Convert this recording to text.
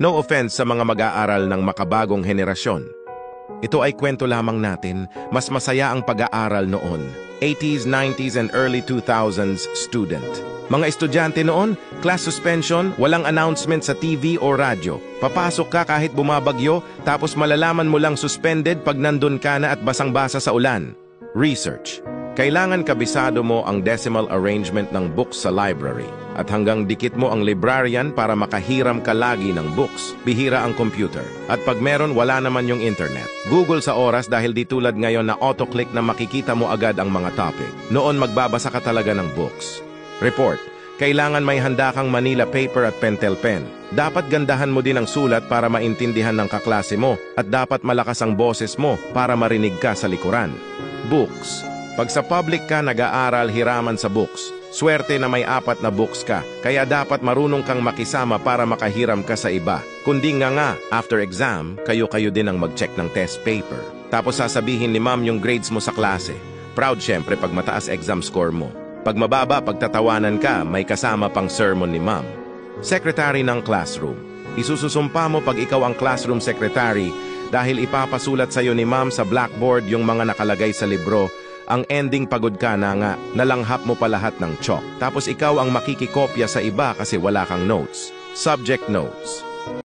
No offense sa mga mag-aaral ng makabagong henerasyon. Ito ay kwento lamang natin, mas masaya ang pag-aaral noon. 80s, 90s, and early 2000s student. Mga estudyante noon, class suspension, walang announcement sa TV o radyo. Papasok ka kahit bumabagyo, tapos malalaman mo lang suspended pag nandun ka na at basang-basa sa ulan. Research. Kailangan kabisado mo ang decimal arrangement ng books sa library at hanggang dikit mo ang librarian para makahiram ka lagi ng books. Bihira ang computer. At pag meron, wala naman yung internet. Google sa oras dahil di tulad ngayon na auto-click na makikita mo agad ang mga topic. Noon magbabasa ka talaga ng books. Report. Kailangan may handa kang Manila paper at pentel pen. Dapat gandahan mo din ang sulat para maintindihan ng kaklase mo at dapat malakas ang boses mo para marinig ka sa likuran. Books. Pag sa public ka nag-aaral, hiraman sa books. Swerte na may 4 na books ka, kaya dapat marunong kang makisama para makahiram ka sa iba. Kundi nga, after exam, kayo-kayo din ang mag-check ng test paper. Tapos sasabihin ni ma'am yung grades mo sa klase. Proud syempre pag mataas exam score mo. Pag mababa, pagtatawanan ka, may kasama pang sermon ni ma'am. Secretary ng classroom. Isususumpa mo pag ikaw ang classroom secretary dahil ipapasulat sa'yo ni ma'am sa blackboard yung mga nakalagay sa libro. Ang ending pagod ka na nga, nalanghap mo pa lahat ng chalk. Tapos ikaw ang makikikopya sa iba kasi wala kang notes. Subject notes.